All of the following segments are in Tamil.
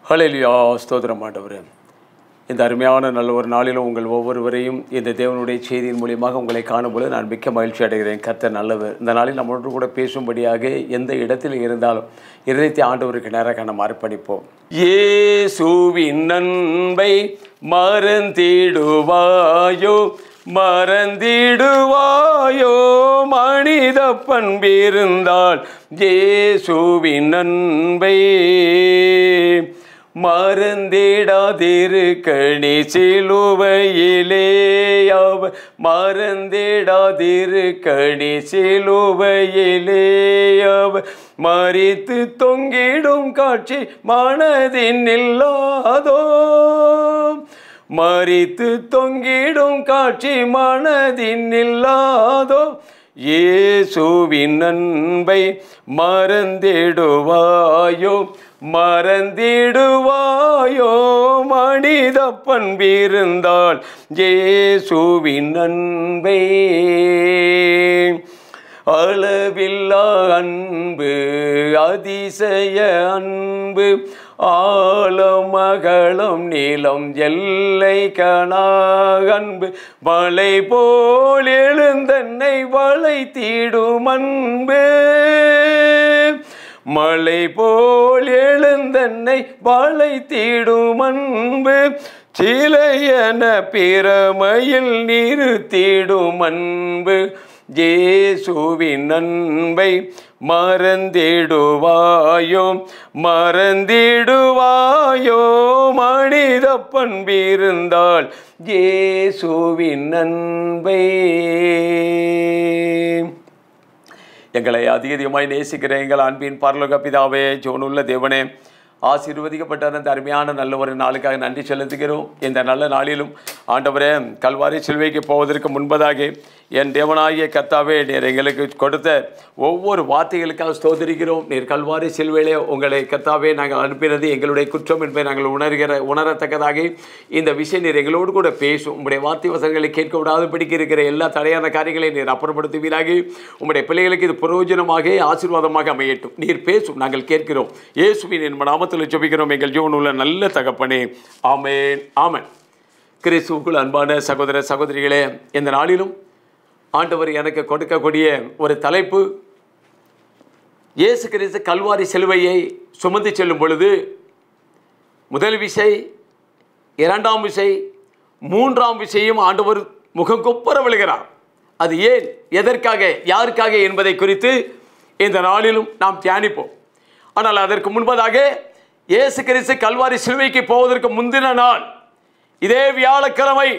ஹல்லேலூயா, ஸ்தோத்திரம் ஆண்டவரே. இந்த அருமையான நல்ல ஒரு நாளிலும் உங்கள் ஒவ்வொருவரையும் இந்த தேவனுடைய செய்தியின் மூலியமாக உங்களை காணும்போது நான் மிக்க மகிழ்ச்சி அடைகிறேன். கர்த்தர் நல்லவர். இந்த நாளில் நம்மளோடு கூட பேசும்படியாக எந்த இடத்தில் இருந்தாலும் இருதயத்தை ஆண்டவருக்கு நேராக நாம் அர்ப்பணிப்போம். இயேசுவின் அன்பை மறந்திடுவாயோ, மறந்திடுவாயோ, மனித பண்பிருந்தால் இயேசுவின் அன்பை மறந்திடாதிருக்கணி சிலுவையிலே, அவர் மறந்திடாதிருக்கணி சிலுவையிலே, அவர் மரித்து தொங்கிடும் காட்சி மனதின் இல்லாதோ, மரித்து தொங்கிடும் காட்சி மனதின் இல்லாதோ, இயேசுவின் அன்பை மறந்திடுவாயோ, மறந்திடுவாயோ, மனித பண்பிருந்தால் இயேசுவின் அன்பை. அளவில்லா அன்பு, அதிசய அன்பு, ஆழம் அகலம் நீளம் எல்லை காணா அன்பு, மலை போல் எழுந்தன்னை வளைத்திடும் அன்பு, மலை போல் எழுந்தன்னை வளைத்திடும் அன்பு, சிலையன பிரமையில் நிறுத்திடும் அன்பு, இயேசுவின் அன்பை மறந்திடுவாயோ, மறந்திடுவாயோ, மனித பண்பிருந்தால் இயேசுவின் அன்பை. எங்களை அதிகமாய் நேசிக்கிற எங்கள் அன்பின் பரலோக பிதாவே, ஜீவனுள்ள தேவனே, ஆசீர்வதிக்கப்பட்ட அந்த அருமையான நல்ல ஒரு நாளுக்காக நன்றி செலுத்துகிறோம். இந்த நல்ல நாளிலும் ஆண்டவரே, கல்வாரி சிலுவைக்கு போவதற்கு முன்பதாக என் தேவனாகிய கர்த்தாவே, நீர் எங்களுக்கு கொடுத்த ஒவ்வொரு வார்த்தைகளுக்காக ஸ்தோத்திரிக்கிறோம். நீர் கல்வாரி சிலுவையிலே உங்களை கர்த்தாவே நாங்கள் அனுப்பினது எங்களுடைய குற்றம் என்பதை நாங்கள் உணரத்தக்கதாக இந்த விஷயம் நீர் எங்களோடு கூட பேசும். உங்களுடைய வார்த்தை வசனங்களை கேட்க விடாதபடிக்கு இருக்கிற எல்லா தடையான காரியங்களையும் நீர் அப்புறப்படுத்துவீராக. உங்களுடைய பிள்ளைகளுக்கு இது பிரயோஜனமாக ஆசீர்வாதமாக அமையட்டும். நீர் பேசும், நாங்கள் கேட்கிறோம். இயேசுவின் என் நாமத்தில் ஜெபிக்கிறோம் எங்கள் ஜீவனுள்ள நல்ல தகப்பனே, ஆமென், ஆமென். கிறிஸ்துவுக்குள் அன்பான சகோதர சகோதரிகளே, இந்த நாளிலும் ஆண்டவர் எனக்கு கொடுக்கக்கூடிய ஒரு தலைப்பு, இயேசு கிறிஸ்து கல்வாரி சிலுவையை சுமந்து செல்லும் பொழுது முதல் விசை, இரண்டாம் விசை, மூன்றாம் விசையும் ஆண்டவர் முகம் கொப்பர விழுகிறார். அது ஏன், எதற்காக, யாருக்காக என்பதை குறித்து இந்த நாளிலும் நாம் தியானிப்போம். ஆனால் அதற்கு முன்பதாக இயேசு கிறிஸ்து கல்வாரி சிலுவைக்கு போவதற்கு முந்தின நாள், இதே வியாழக்கிழமை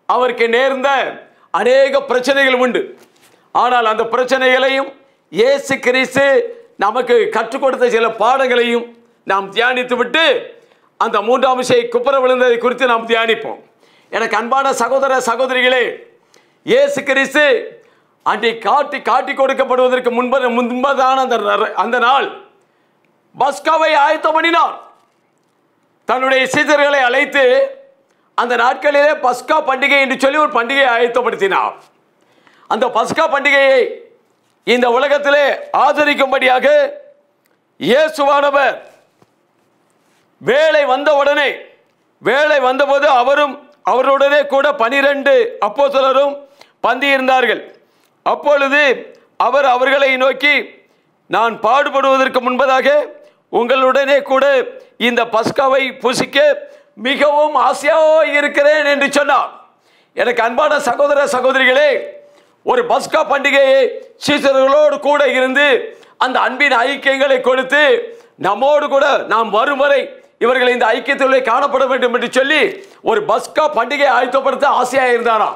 அவருக்கு நேர்ந்த அநேக பிரச்சனைகள் உண்டு. ஆனால் அந்த பிரச்சனைகளையும் இயேசு கிறிஸ்து நமக்கு கற்றுக் கொடுத்த சில பாடங்களையும் நாம் தியானித்து விட்டு அந்த மூன்றாம் விசை குப்புற விழுந்ததை குறித்து நாம் தியானிப்போம். எனக்கு அன்பான சகோதர சகோதரிகளே, இயேசு கிறிஸ்து அன்றை காட்டி கொடுக்கப்படுவதற்கு முன்பதான அந்த நாள் பஸ்காவை ஆயத்தம் பண்ணினார். தன்னுடைய சீடர்களை அழைத்து அந்த நாட்களிலே பஸ்கா பண்டிகை என்று சொல்லி ஒரு பண்டிகையை ஆயத்தப்படுத்தினார். அந்த பஸ்கா பண்டிகையை இந்த உலகத்திலே ஆதரிக்கும்படியாக இயேசுவானவர் வேளை வந்தபோது அவரும் அவருடனே கூட 12 அப்போஸ்தலரும் பந்தியிருந்தார்கள். அப்பொழுது அவர் அவர்களை நோக்கி, நான் பாடுபடுவதற்கு முன்பதாக உங்களுடனே கூட இந்த பஸ்காவை புசிக்க மிகவும் ஆசையாக இருக்கிறேன் என்று சொன்னார். எனக்கு அன்பான சகோதர சகோதரிகளே, ஒரு பஸ்கா பண்டிகையை சீசர்களோடு கூட இருந்து அந்த அன்பின் ஐக்கியங்களை கொடுத்து நம்மோடு கூட நாம் வரும் வரை இவர்கள் இந்த ஐக்கியத்திலே காணப்பட வேண்டும் என்று சொல்லி ஒரு பஸ்கா பண்டிகையை ஆயத்தப்படுத்த ஆசையாக இருந்தாராம்.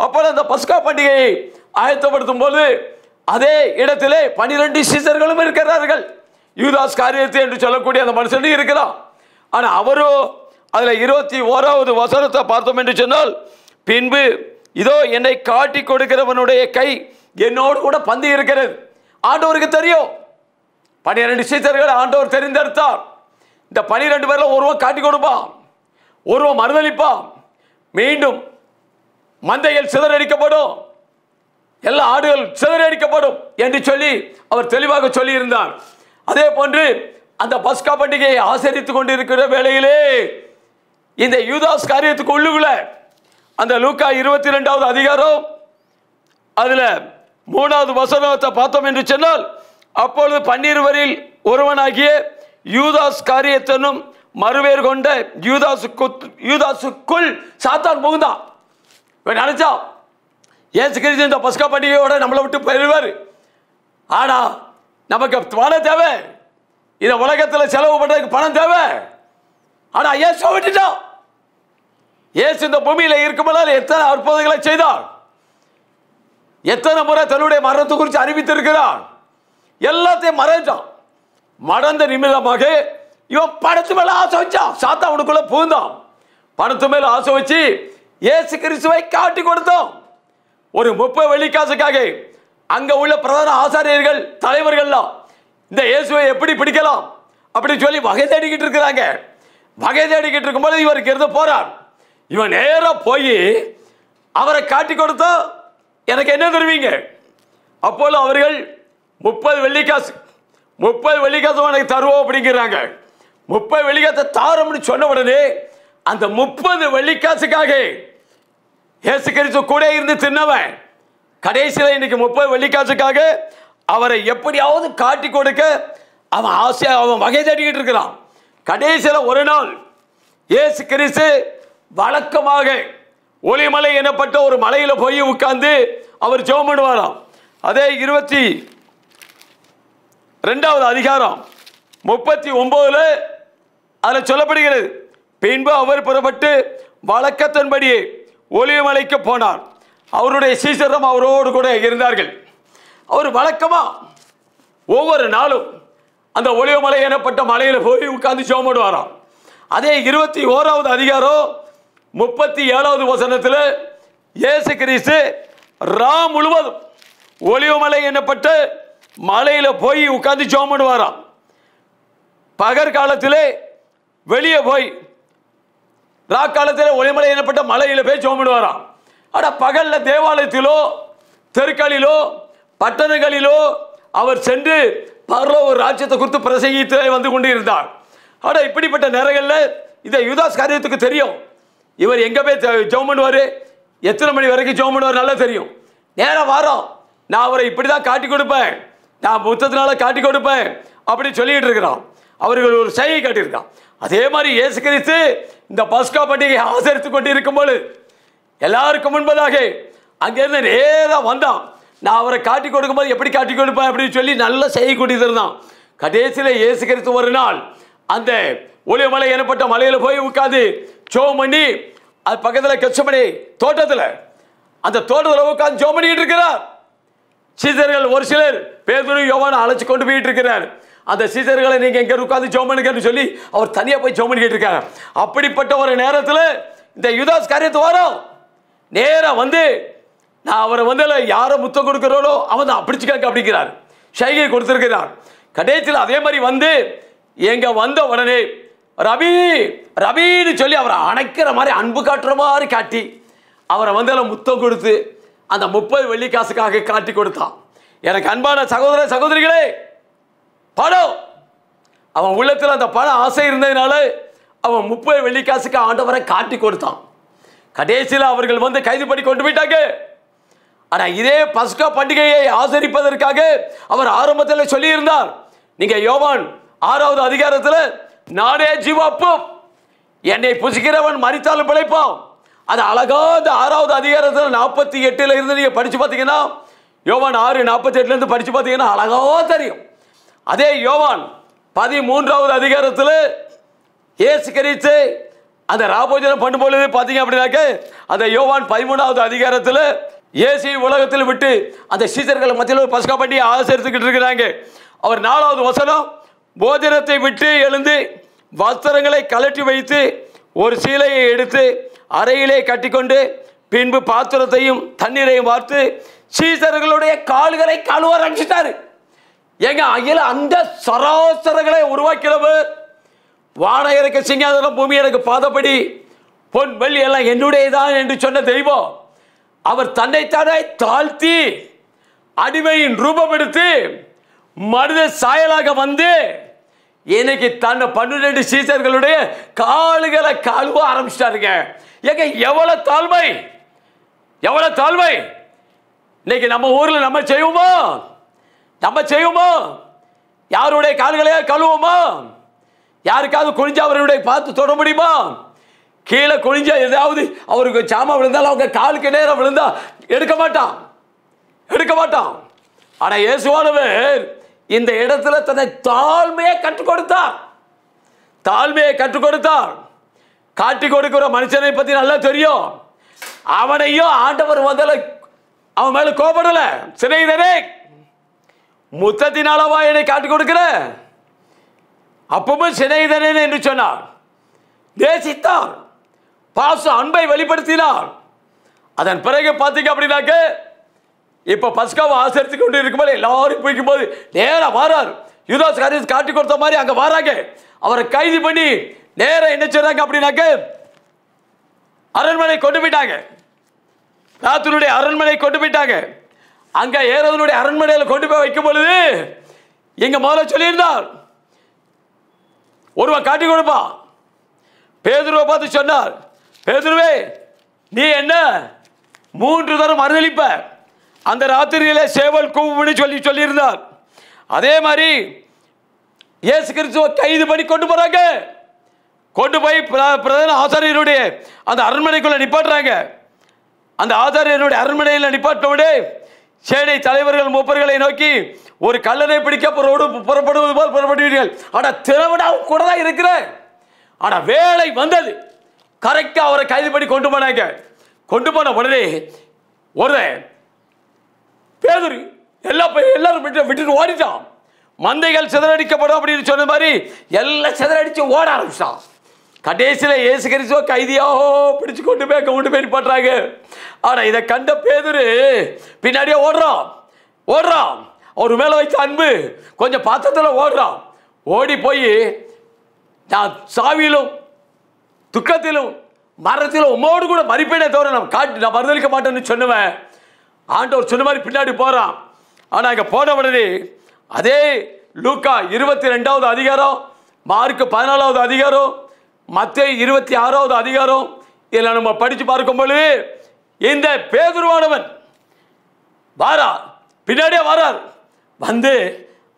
அப்போது அந்த பஸ்கா பண்டிகையை ஆயத்தப்படுத்தும் போது அதே இடத்திலே 12 சீசர்களும் இருக்கிறார்கள். யூதாஸ் காரியத்தை என்று சொல்லக்கூடிய அந்த மனுஷனும் இருக்கிறான். ஆனால் அவரோ அதில் 21வது வசனத்தை பார்த்தோம் என்று சொன்னால், பின்பு இதோ என்னை காட்டி கொடுக்கிறவனுடைய கை என்னோடு கூட பந்தி இருக்கிறது. ஆண்டவருக்கு தெரியும், 12 சீசர்கள் ஆண்டவர் தெரிந்தெடுத்தார். இந்த 12 பேரில் ஒருவன் காட்டி கொடுப்பான், ஒருவன் மறுதளிப்பான், மீண்டும் மந்தைகள் சிதறடிக்கப்படும், எல்லா ஆடுகள் சிதறடிக்கப்படும் என்று சொல்லி அவர் தெளிவாக சொல்லி இருந்தார். அதே போன்று அந்த பஸ்கா பண்டிகையை ஆசரித்துக் கொண்டிருக்கிற வேளையிலே இந்த யூதாஸ் காரியத்துக்கு உள்ளுக்குள்ள அந்த லூக்கா 22வது அதிகாரம் அதுல 3வது வசனத்தை பார்த்தோம் என்று சொன்னால், அப்பொழுது 12 ஒருவனாகிய யூதாஸ் காரியத்தனும் மறுவேறு கொண்ட யூதாசுக்குள் சாத்தான் புகுந்தான். நினைச்சா இயேசு கிறிஸ்து இந்த பஸ்கா பண்டிகையோட நம்மளை விட்டு போயிடுவார். ஆனா நமக்கு பணம் தேவை, இந்த உலகத்தில் செலவு பண்றதுக்கு பணம் தேவை. ஆனா இயேசு விட்டுட்டான். இயேசு இந்த பூமியில இருக்கும்போது எத்தனை அற்புதங்களை செய்தார், எத்தனை முறை தன்னுடைய மரணத்தை குறித்து அறிவித்திருக்கிறார். எல்லாத்தையும் மறைஞ்சான். மறந்த நிமிடமாக இவன் பணத்து மேல ஆசை வச்சான். சாத்தான் அவனுக்குள்ள புகுந்தான். பணத்து மேல ஆசை வச்சு இயேசு கிறிஸ்துவை காட்டி கொடுத்தான். ஒரு 30 வெள்ளிக்காசுக்காக அங்க உள்ள பிரதான ஆசாரியர்கள் தலைவர்கள்லாம் இந்த இயேசுவை எப்படி பிடிக்கலாம் அப்படி சொல்லி வகை தேடிக்கிட்டு இருக்கிறாங்க. வகை தேடிக்கிட்டு இருக்கும்போது இவருக்கு இருந்து போறார். இவன் நேரா போய் அவரை காட்டி கொடுத்தா எனக்கு என்ன தருவீங்க? அப்போது அவர்கள் 30 வெள்ளிக்காசு உனக்கு தருவோம் அப்படிங்கிறாங்க. 30 வெள்ளிக்காசை தாரோம்னு சொன்ன உடனே அந்த 30 வெள்ளிக்காசுக்காக இயேசு கிறிஸ்து கூட இருந்து தின்னவன் கடைசியில் இன்னைக்கு 30 வெள்ளிக்காசுக்காக அவரை எப்படியாவது காட்டி கொடுக்க அவன் ஆசையா அவன் வகை தேடிக்கிட்டு இருக்கிறான். கடைசியில் ஒரு நாள் இயேசு கிறிஸ்து வழக்கமாக ஒளிமலை எனப்பட்ட ஒரு மலையில போய் உட்கார்ந்து அவர் ஜெபம் பண்ணுவாராம். அதே 22வது அதிகாரம் 39 அதில் சொல்லப்படுகிறது. பின்பு அவர் புறப்பட்டு வழக்கத்தின்படி ஒளிமலைக்கு போனார். அவருடைய சீசரும் அவரோடு கூட இருந்தார்கள். அவர் வழக்கமா ஒவ்வொரு நாளும் அந்த ஒளிமலை எனப்பட்ட மலையில போய் உட்கார்ந்து ஜெபம் பண்ணுவாராம். அதே 21வது அதிகாரம் 37வது வசனத்தில் இயேசு கிறிஸ்து முழுவதும் ஒலிவமலை என்னப்பட்ட மலையில போய் உட்கார்ந்து ஜெபம் பண்ணுவாராம். பகற்காலத்திலே வெளியே போய் ராக்காலத்தில் ஒளிமலை என்னப்பட்ட மலையில போய் ஜெபம் பண்ணுவாராம். ஆனா பகல்ல தேவாலயத்திலோ தெருக்களிலோ பட்டணங்களிலோ அவர் சென்று பரலோக ராஜ்யத்தை குறித்து பிரசங்கித்து வந்து கொண்டு இருந்தார். ஆனா இப்படிப்பட்ட நேரங்களில் இந்த யூதாஸ் காரியத்துக்கு தெரியும் இவர் எங்க போய் ஜெபம் பண்ணுவாரு, எத்தனை மணி வரைக்கும் ஜெபம் பண்ணுவார் நல்லா தெரியும். நேரம் வாரம் நான் அவரை இப்படிதான் காட்டி கொடுப்பேன், நான் புத்தத்தினால காட்டி கொடுப்பேன் அப்படி சொல்லிட்டு இருக்கிறான். அவர்கள் ஒரு செய்கை காட்டியிருக்கான். அதே மாதிரி இயேசு கிறிஸ்து இந்த பஸ்கா பண்டிகை ஆசரித்துக் கொண்டு இருக்கும்போது எல்லாருக்கும் முன்பதாக அங்கிருந்து நேராக வந்தான். நான் அவரை காட்டி கொடுக்கும்போது எப்படி காட்டி கொடுப்பேன் அப்படின்னு சொல்லி நல்ல செய்கை கொண்டிருந்தான். கடைசியில் இயேசு கிறிஸ்து ஒரு நாள் அந்த ஒளிமலை எனப்பட்ட மலையில போய் உட்காந்து ஜெபம் பண்ணி அது பக்கத்தில் கெத்செமனே தோட்டத்தில் அந்த தோட்டத்தில் உட்காந்து ஜெபம் பண்ணிட்டு இருக்கிறார். சீசர்கள் ஒரு சிலர் பேதுரு யோவானை அழைச்சு கொண்டு போயிட்டு இருக்கிறார். அந்த சீசர்களை நீங்க எங்க உட்காந்து ஜெபம் பண்ணுங்கன்னு சொல்லி அவர் தனியா போய் ஜெபம் பண்ணிட்டு இருக்காரு. அப்படிப்பட்ட ஒரு நேரத்தில் இந்த யூதாஸ் காரியத்து வரும் நேரா வந்து நான் அவரை வந்து யாரை முத்தம் கொடுக்கிறோனோ அவன் தான் பிடிச்சுக்காங்க அப்படிங்கிறார், சைகை கொடுத்திருக்கிறார். கடைசியில் அதே மாதிரி வந்து எங்க வந்த உடனே ரபி ரபின்னு சொல்லி அவரை அணைக்கிற மாதிரி அன்பு காட்டுற மாதிரி காட்டி அவரை வந்து முத்தம் கொடுத்து அந்த 30 வெள்ளிக்காசுக்காக காட்டி கொடுத்தான். எனக்கு அன்பான சகோதர சகோதரிகளே, பணம் அவன் உள்ளத்தில் அந்த பண ஆசை இருந்ததுனால அவன் 30 வெள்ளிக்காசுக்கு ஆண்டவரை காட்டி கொடுத்தான். கடைசியில் அவர்கள் வந்து கைது பண்ணி கொண்டு போயிட்டாங்க. ஆனால் இதே பஸ்கா பண்டிகையை ஆசரிப்பதற்காக அவர் ஆரம்பத்தில் சொல்லியிருந்தார். நீங்க யோவான் 6வது அதிகாரத்தில் நானே ஜீவாப்பும் என்னை புசிக்கிறவன் மரித்தாலும் பிழைப்பான். அது அழகா இந்த 6வது அதிகாரத்தில் 48 இருந்து நீங்க படிச்சு பார்த்தீங்கன்னா யோவான் 6:48 இருந்து படிச்சு பார்த்தீங்கன்னா அழகா தெரியும். அதே யோவான் 13வது அதிகாரத்தில் இயேசு கிறிஸ்து அந்த ராபோஜனம் பண்ணும்பொழுது பார்த்தீங்க அப்படின்னாக்க அந்த யோவான் 13வது அதிகாரத்தில் இயேசு உலகத்தில் விட்டு அந்த சீசர்கள் மத்தியில் ஒரு பஸ்கா பண்டிகை ஆசரித்துக்கிட்டு இருக்கிறாங்க. அவர் 4வது வசனம், போஜனத்தை விட்டு எழுந்து வஸ்திரங்களை கலட்டி வைத்து ஒரு சீலையை எடுத்து அறையிலே கட்டிக்கொண்டு பின்பு பாத்திரத்தையும் தண்ணீரையும் பார்த்து சீசர்களுடைய கால்களை கழுவ ஆரம்பிச்சிட்டாரு. எங்க அகில அந்த சராசரங்களை உருவாக்கிறவர், வானம் எனக்கு சிங்காதனம் பூமி எனக்கு பாதப்படி பொன் வெள்ளி எல்லாம் என்னுடையதான் என்று சொன்ன தெய்வம் அவர் தன்னைத்தானே தாழ்த்தி அடிமையின் ரூபம் எடுத்து மனித சாயலாக வந்து இன்னைக்கு தன்னை 12 சீசர்களுடைய கால்களை கழுவ ஆரம்பிச்சிட்டாருங்க. ஏங்க எவ்வளவு தாழ்மை, எவ்வளவு தாழ்மை! இன்னைக்கு நம்ம ஊர்ல நம்ம செய்வோமா? நம்ம செய்வோமா? யாருடைய கால்களையா கழுவோமா? யாருக்காவது குனிஞ்சா அவருடைய பார்த்து தொட முடியுமா? கீழே குனிஞ்சா ஏதாவது அவருக்கு சாமா விழுந்தாலும் அவங்க காலுக்கு நேரம் விழுந்தா எடுக்க மாட்டான், எடுக்க மாட்டான். ஆனா இயேசுவானவர் இந்த இடத்துல தன்னை தாழ்மையை கற்றுக் கொடுத்தார், தாழ்மையை கற்றுக் கொடுத்தார். காட்டி கொடுக்கிற மனுஷனை பத்தி நல்லா தெரியும். அவனையும் ஆண்டவர் வந்தல அவன் மேல கோபப்படல. சிநேகிதரே, முத்தத்தினாலவா என்னை காட்டி கொடுக்கிற? அப்பவும் சிநேகிதனே என்று சொன்னார். தேசித்தார், பாச அன்பை வெளிப்படுத்தினார். அதன் பிறகு பார்த்தீங்க அப்படின்னாக்க இப்ப பஸ்காவை ஆசரித்து கொண்டு இருக்கும்போது எல்லாரும் போய்க்கும் போது நேரம் வாரார். யூதாஸ் காரியத்தை காட்டி கொடுத்த மாதிரி அங்க வாராங்க. அவரை கைது பண்ணி நேரம் என்ன செய்றாங்க அப்படின்னாக்க அரண்மனை கொண்டு போயிட்டாங்க. ராத்தினுடைய அரண்மனை கொண்டு போயிட்டாங்க. அங்க ஏரோதனுடைய அரண்மனையில் கொண்டு போய் வைக்கும் பொழுது எங்க முதல்ல சொல்லியிருந்தார், ஒருவன் காட்டி கொடுப்பான். பேதுருவை பார்த்து சொன்னார், பேதுருவே நீ என்ன 3 தரம் மறுதளிப்ப? அந்த ராத்திரியில சேவல் கூவும்னு சொல்லியிருந்தார். அதே மாதிரி இயேசு கிறிஸ்துவை கைது பண்ணி கொண்டு போறாங்க. கொண்டு போய் பிரதான ஆசாரியருடைய அந்த அரண்மனைக்குள்ள நிப்பாட்டுறாங்க. அந்த ஆசாரியருடைய அரண்மனையில் நிப்பாட்டினோடு சேனை தலைவர்கள் மூப்பர்களை நோக்கி ஒரு கல்லனை பிடிக்க புறப்படுவது போல் புறப்படுவீர்கள். ஆனா திறவடா கூட தான் இருக்கிற. ஆனா வேலை வந்தது, கரெக்டா அவரை கைது பண்ணி கொண்டு போனாங்க. கொண்டு போன உடனே ஒரு பேதுரு எல்லாரும் விட்டுட்டு ஓடிட்டான். மந்தைகள் சிதறடிக்கப்படும் அப்படின்னு சொன்ன மாதிரி எல்லாம் சிதறடிச்சு ஓட ஆரம்பிச்சான். கடைசியில் இயேசு கிறிஸ்துவ கைதியாக பிடிச்சு கொண்டு போய் பண்றாங்க. ஆனா இதை கண்ட பேதுரு பின்னாடியே ஓடுறான். அவர் மேல வைத்த அன்பு கொஞ்சம் பாத்திரத்துல ஓடுறான். ஓடி போய் நான் சாவியிலும் துக்கத்திலும் மரத்திலும் உம்மோடு கூட மறிப்பேனே தவிர நான் மறுதளிக்க மாட்டேன்னு சொன்னவன் ஆண்டவர் சொன்ன மாதிரி பின்னாடி போறான். ஆனா இங்க போன உடனே அதே லூக்கா 22வது அதிகாரம், மார்க் 14வது அதிகாரம், மத்தேயு 26வது அதிகாரம் இதில் நம்ம படிச்சு பார்க்கும்போது இந்த பேதுருவானவன் வாரார், பின்னாடியே வாரார். வந்து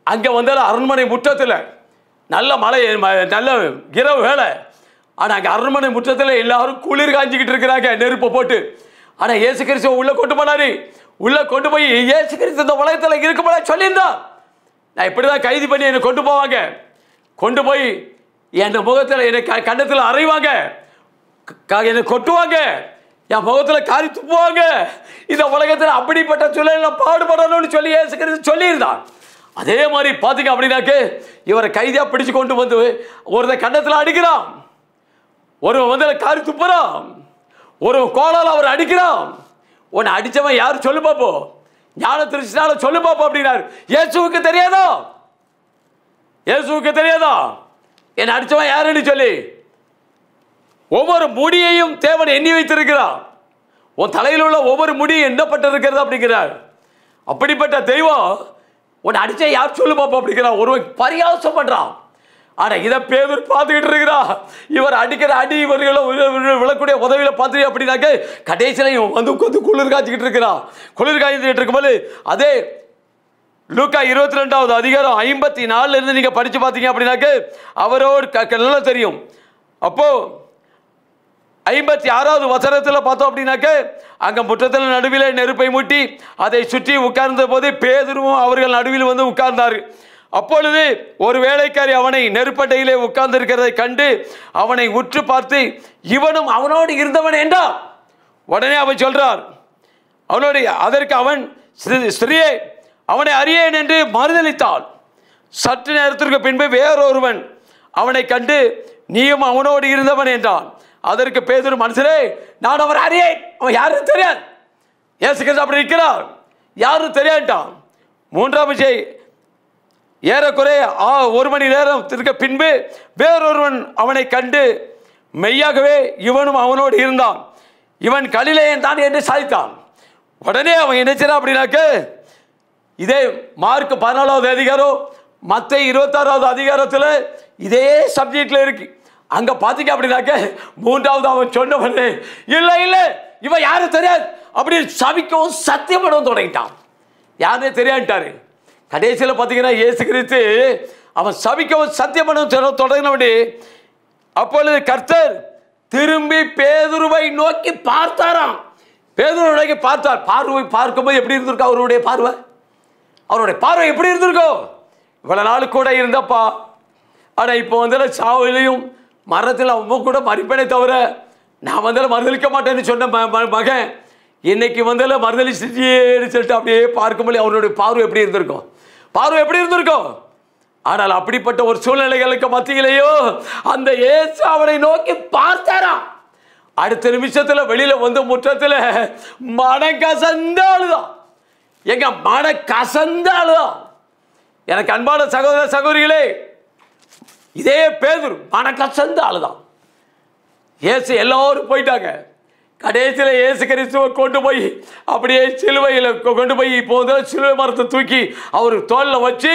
அங்க வந்தார் அரண்மனை முற்றத்தில். நல்ல மழை, நல்ல இரவு வேலை. ஆனா அங்க அரண்மனை முற்றத்தில் எல்லாரும் குளிர் காஞ்சிக்கிட்டு இருக்கிறாங்க நெருப்பை போட்டு. ஆனா இயேசு கிறிஸ்துவ உள்ள கொண்டு போனாரு. உள்ள கொண்டு போய் இயேசு கிறிஸ்து இந்த உலகத்தில் இருக்கும்போது சொல்லியிருந்தான், நான் இப்படிதான் கைது பண்ணி என்னை கொண்டு போவாங்க, கொண்டு போய் என் முகத்தில் என்னை கண்ணத்தில் அறைவாங்க, என்னை கொட்டுவாங்க, என் முகத்தில் காரி துப்புவாங்க, இந்த உலகத்தில் அப்படிப்பட்ட சூழலில் பாடுபடணும்னு சொல்லி இயேசு கிறிஸ்து சொல்லியிருந்தான். அதே மாதிரி பார்த்தீங்க அப்படின்னாக்க இவரை கைதியா பிடிச்சு கொண்டு வந்து ஒருத்தர் கண்ணத்தில் அடிக்கிறான், ஒரு வந்து காரி துப்புறான், ஒரு கோலால் அவர் அடிக்கிறான். உன்னை அடிச்சவன் யாரு சொல்லு பாப்போம், ஞான திருச்சினால சொல்லு பாப்போம் அப்படின்னாரு. இயேசுவுக்கு தெரியாதா? இயேசுவுக்கு தெரியாதா என்னை அடிச்சவன் யாருன்னு சொல்லி? ஒவ்வொரு முடியையும் தேவன் எண்ணி வைத்திருக்கிறார். உன் தலையில் உள்ள ஒவ்வொரு முடியும் எண்ணப்பட்டிருக்கிறது அப்படிங்கிறார். அப்படிப்பட்ட தெய்வம் உன்னை அடிச்சா யார் சொல்லு பாப்போம் அப்படிங்கிறார். ஒருவன் பரியாசம் பண்றான். ஆனா இதை பேதர் பார்த்துக்கிட்டு இருக்கிறா. இவர் அடிக்கிற அடி இவர்களை விழக்கூடிய உதவியில பார்த்து அப்படின்னாக்க கடைசியில இவன் வந்து குளிர் காய்ச்சிக்கிட்டு இருக்கிறான். குளிர் காய்ச்சிக்கிட்டு இருக்கும்போது அதே லூக்கா 22வது அதிகாரம் 54 இருந்து நீங்க படிச்சு பார்த்தீங்க அப்படின்னாக்க அவரோடு நல்லா தெரியும். அப்போ 56வது வசனத்தில் பார்த்தோம் அப்படின்னாக்க அங்க முற்றத்தில் நடுவில் நெருப்பை மூட்டி அதை சுற்றி உட்கார்ந்த போது பேதுருவும் அவர்கள் நடுவில் வந்து உட்கார்ந்தார். அப்பொழுது ஒரு வேலைக்காரி அவனை நெருப்பட்டையிலே உட்கார்ந்து இருக்கிறதை கண்டு அவனை உற்று பார்த்து இவனும் அவனோடு இருந்தவன் என்றார். உடனே அவன் சொல்றார், அவனோடு அதற்கு அவன் ஸ்திரீயே அவனை அறியேன் என்று மறுதளித்தாள். சற்று நேரத்திற்கு பின்பு வேறொருவன் அவனை கண்டு நீயும் அவனோடு இருந்தவன் என்றான். அதற்கு பேதுரு, மனுஷரே நான் அவரை அறியேன், அவன் யாரும் தெரியாது. இயேசு கிறிஸ்து அப்படி இருக்கிறார், யாரும் தெரியாட்டான். 3ஆம் விஷயம், ஏறக்குறைய 1 மணி நேரத்திற்கு பின்பு வேறொருவன் அவனை கண்டு மெய்யாகவே இவனும் அவனோடு இருந்தான், இவன் கலிலேயன் தான் என்று சாதித்தான். உடனே அவன் என்ன செய்யறான் அப்படின்னாக்க இதே மார்க் 14வது அதிகாரம் மத்தேயு 26வது அதிகாரத்தில் இதே சப்ஜெக்ட்ல இருக்கு. அங்க பாத்தீங்க அப்படின்னாக்க 3வது அவன் சொன்னவனே இல்லை இல்லை இவன் யாரும் தெரியாது அப்படின்னு சபிக்கவும் சத்தியம் பண்ணவும் தொடங்கிட்டான். யாருமே தெரியாட்டாரு. கடைசியில் பார்த்தீங்கன்னா இயேசு கிறிஸ்து அவன் சபிக்கவும் சத்தியம் பண்ணவும் தொடங்கினபடி அப்பொழுது கர்த்தர் திரும்பி பேதுருவை நோக்கி பார்த்தாராம். பேதுருவை நோக்கி பார்த்தார். பார்க்கும்போது எப்படி இருந்திருக்கா அவருடைய பார்வை? அவருடைய பார்வை எப்படி இருந்திருக்கும்? இவ்வளவு நாள் கூட இருந்தப்பா, ஆனா இப்போ வந்து சாவிலையும் மரணத்தில் அவன் கூட மறிப்பேனே தவிர நான் வந்து மறுதளிக்க மாட்டேன்னு சொன்ன மகன் இன்னைக்கு வந்து மறுதளிச்சுட்டேன்னு சொல்லிட்டு அப்படியே பார்க்கும்போது அவருடைய பார்வை எப்படி இருந்திருக்கும்? பார்வை எப்படி இருந்திருக்கும்? ஆனால் அப்படிப்பட்ட ஒரு சூழ்நிலைகளுக்கு மத்தியிலேயோ அந்த இயேசு அவனை நோக்கி பார்த்தாராம். அடுத்த நிமிஷத்துல வெளியில வந்து முற்றத்துல மனம் கசந்த ஆளுதான். எங்க மன கசந்த ஆளுதான். எனக்கு அன்பான சகோதர சகோதரிகளே, இதே பேதுரு மன கசந்த ஆளுதான். இயேசு எல்லாரும் போயிட்டாங்க. கடைசியில் இயேசு கிறிஸ்துவை கொண்டு போய் அப்படியே சிலுவையில் கொண்டு போய் இப்போ வந்து சிலுவை மரத்தை தூக்கி அவர் தோளில் வச்சு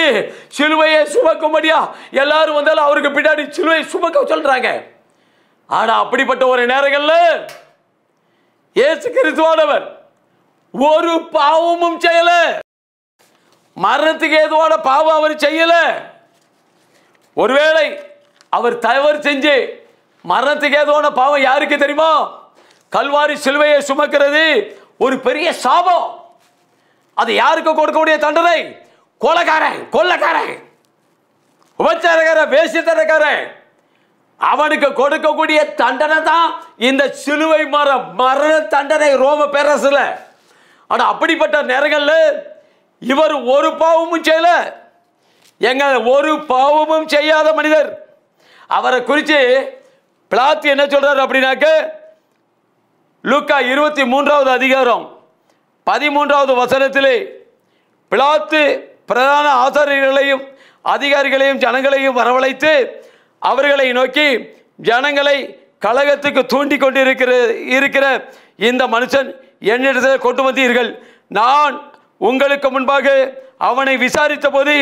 சிலுவையை சுமக்கும்படியா எல்லாரும் வந்தாலும் அவருக்கு பின்னாடி சிலுவையை சுமக்க சொல்றாங்க. ஆனா அப்படிப்பட்ட ஒரு நேரங்களில் இயேசு கிறிஸ்துவானவர் ஒரு பாவமும் செய்யல. மரணத்துக்கு ஏதுவான பாவம் அவர் செய்யல. ஒருவேளை அவர் தவறு செஞ்சு மரணத்துக்கு ஏதுவான பாவம் யாருக்கு தெரியுமா? கல்வாரி சிலுவையை சுமக்கிறது ஒரு பெரிய சாபம். அது யாருக்கு கொடுக்கக்கூடிய தண்டனை? கொலைக்காரன், உபச்சாரக்காரன், வேசித்தனக்காரன், அவனுக்கு கொடுக்கக்கூடிய தண்டனை தான் இந்த சிலுவை மரண தண்டனை ரோம பேரரசுல. ஆனா அப்படிப்பட்ட நேரங்கள்ல இவர் ஒரு பாவமும் செய்யல. எங்க ஒரு பாவமும் செய்யாத மனிதர். அவரை குறித்து பிலாத்து என்ன சொல்றாரு அப்படின்னாக்க லூக்கா 23வது அதிகாரம் 13வது வசனத்திலே பிலாத்து பிரதான ஆசாரியர்களையும் அதிகாரிகளையும் ஜனங்களையும் வரவழைத்து அவர்களை நோக்கி, ஜனங்களை கலகத்துக்கு தூண்டி கொண்டு இருக்கிற இந்த மனுஷன் என்னிடத்தில் கொண்டு வந்தீர்கள். நான் உங்களுக்கு முன்பாக அவனை விசாரித்த போது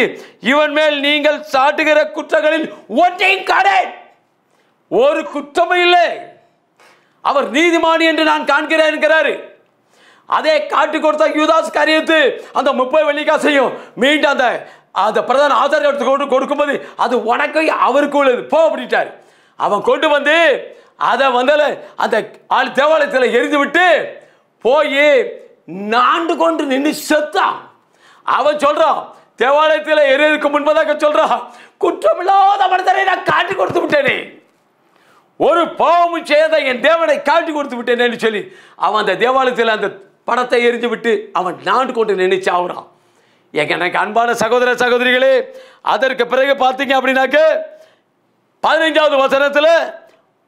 இவன் மேல் நீங்கள் சாட்டுகிற குற்றங்களில் ஒன்றையும் காணேன். ஒரு குற்றமும் இல்லை. அவர் நீதிமானி என்று நான் காண்கிறேன் என்கிறாரு. அதே காட்டி கொடுத்த யூதாஸ் காரியத்து அந்த 30 வெள்ளிக்காசையும் மீண்டும் அந்த பிரதான ஆதாரத்தை கொடுக்கும்போது அது உனக்கு அவருக்கு உள்ளது போ அப்படின்ட்டார். அவன் கொண்டு வந்து அதை வந்து அந்த தேவாலயத்தில் எரிந்து விட்டு போய் நாண்டு கொண்டு நின்று செத்தான். அவன் சொல்றான், தேவாலயத்தில் எரியதுக்கு முன்பதாக சொல்றான், குற்றமில்லாத மனிதரை நான் காட்டி கொடுத்து விட்டேனே, ஒரு பாவமும் செய்யாத என் தேவனை காட்டி கொடுத்து விட்டேன்னு சொல்லி அவன் அந்த தேவாலயத்தில் அந்த படத்தை எரிஞ்சு விட்டு அவன் நாண்டு கொண்டு நினைச்சு ஆகுறான். எனக்கு அன்பான சகோதர சகோதரிகளே, அதற்கு பிறகு பார்த்தீங்க அப்படின்னாக்க 15வது வசனத்தில்